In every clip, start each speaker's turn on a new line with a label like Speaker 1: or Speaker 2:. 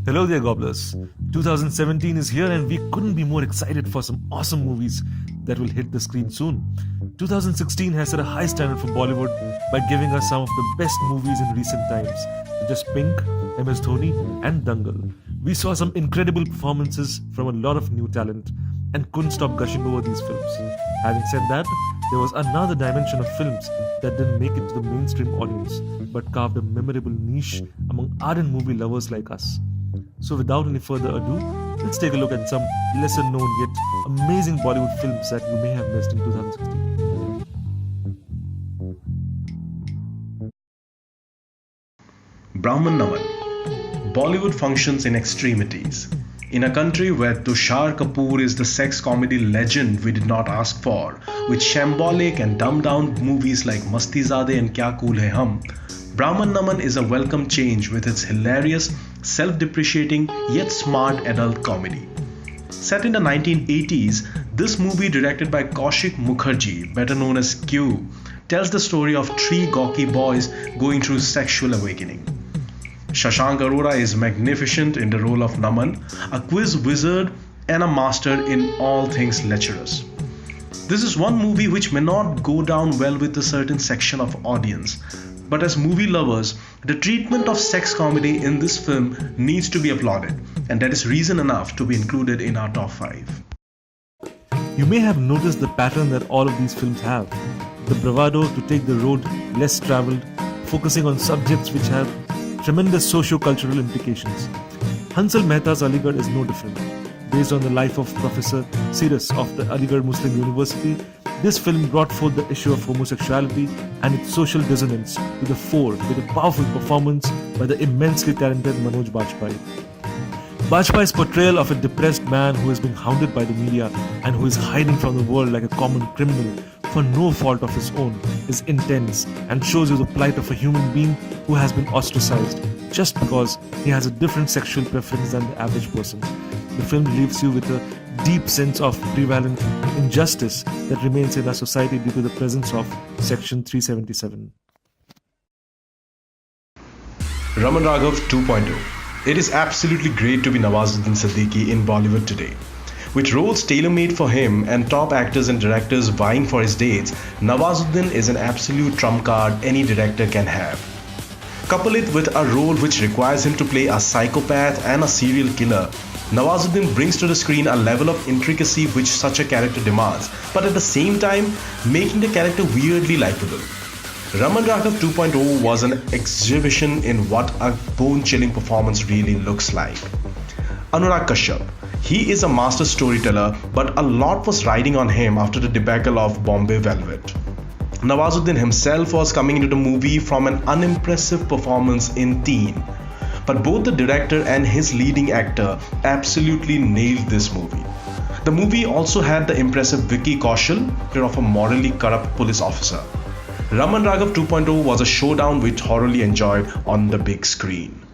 Speaker 1: Hello there, Gobblers. 2017 is here, and we couldn't be more excited for some awesome movies that will hit the screen soon. 2016 has set a high standard for Bollywood by giving us some of the best movies in recent times, such as Pink, MS Dhoni, and Dangal. We saw some incredible performances from a lot of new talent and couldn't stop gushing over these films. Having said that, there was another dimension of films that didn't make it to the mainstream audience but carved a memorable niche among ardent movie lovers like us. So without any further ado, let's take a look at some lesser known yet amazing Bollywood films that you may have missed in 2016.
Speaker 2: Brahman Naman. Bollywood functions in extremities. In a country where Tushar Kapoor is the sex comedy legend we did not ask for, with shambolic and dumbed down movies like Mastizade and Kya Cool Hai Hum, Brahman Naman is a welcome change with its hilarious, self-depreciating yet smart adult comedy. Set in the 1980s, this movie, directed by Kaushik Mukherjee, better known as Q, tells the story of three gawky boys going through sexual awakening. Shashank Arora is magnificent in the role of Naman, a quiz wizard and a master in all things lecherous. This is one movie which may not go down well with a certain section of audience, but as movie lovers, the treatment of sex comedy in this film needs to be applauded, and that is reason enough to be included in our top 5.
Speaker 1: You may have noticed the pattern that all of these films have: the bravado to take the road less travelled, focusing on subjects which have tremendous socio-cultural implications. Hansal Mehta's Aligarh is no different. Based on the life of Professor Cyrus of the Aligarh Muslim University, this film brought forth the issue of homosexuality and its social dissonance to the fore with a powerful performance by the immensely talented Manoj Bajpayee. Bajpayee's portrayal of a depressed man who is being hounded by the media and who is hiding from the world like a common criminal for no fault of his own is intense and shows you the plight of a human being who has been ostracized just because he has a different sexual preference than the average person. The film leaves you with a deep sense of prevalent injustice that remains in our society due to the presence of Section 377.
Speaker 2: Raman Raghav 2.0. It is absolutely great to be Nawazuddin Siddiqui in Bollywood today. With roles tailor-made for him and top actors and directors vying for his dates, Nawazuddin is an absolute trump card any director can have. Couple it with a role which requires him to play a psychopath and a serial killer, Nawazuddin brings to the screen a level of intricacy which such a character demands, but at the same time making the character weirdly likable. Raman Raghav 2.0 was an exhibition in what a bone-chilling performance really looks like. Anurag Kashyap. He is a master storyteller, but a lot was riding on him after the debacle of Bombay Velvet. Nawazuddin himself was coming into the movie from an unimpressive performance in Teen, but both the director and his leading actor absolutely nailed this movie. The movie also had the impressive Vicky Kaushal, of a morally corrupt police officer. Raman Raghav 2.0 was a showdown which thoroughly enjoyed on the big screen.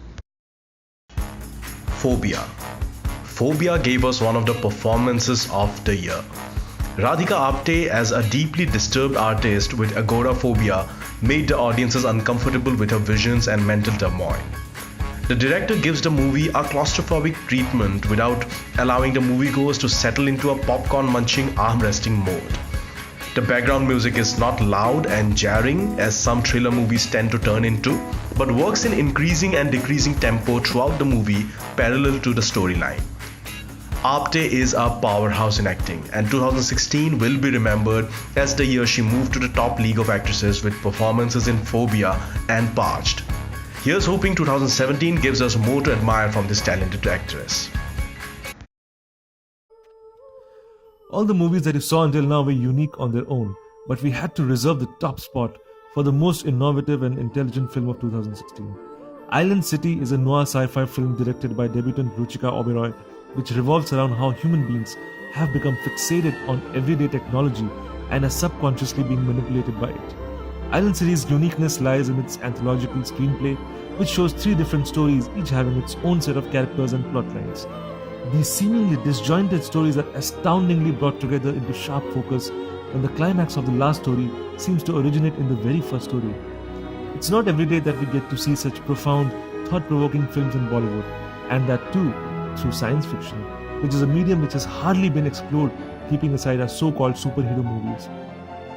Speaker 2: Phobia. Phobia gave us one of the performances of the year. Radhika Apte, as a deeply disturbed artist with agoraphobia, made the audiences uncomfortable with her visions and mental turmoil. The director gives the movie a claustrophobic treatment without allowing the moviegoers to settle into a popcorn-munching arm-resting mode. The background music is not loud and jarring as some thriller movies tend to turn into, but works in increasing and decreasing tempo throughout the movie parallel to the storyline. Apte is a powerhouse in acting, and 2016 will be remembered as the year she moved to the top league of actresses with performances in Phobia and Parched. Here's hoping 2017 gives us more to admire from this talented actress.
Speaker 1: All the movies that you saw until now were unique on their own, but we had to reserve the top spot for the most innovative and intelligent film of 2016. Island City is a noir sci-fi film directed by debutant Ruchika Oberoi, which revolves around how human beings have become fixated on everyday technology and are subconsciously being manipulated by it. Island City's uniqueness lies in its anthological screenplay, which shows three different stories, each having its own set of characters and plot lines. These seemingly disjointed stories are astoundingly brought together into sharp focus when the climax of the last story seems to originate in the very first story. It's not every day that we get to see such profound, thought-provoking films in Bollywood, and that too through science fiction, which is a medium which has hardly been explored, keeping aside our so-called superhero movies.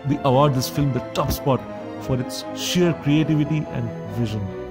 Speaker 1: We award this film the top spot for its sheer creativity and vision.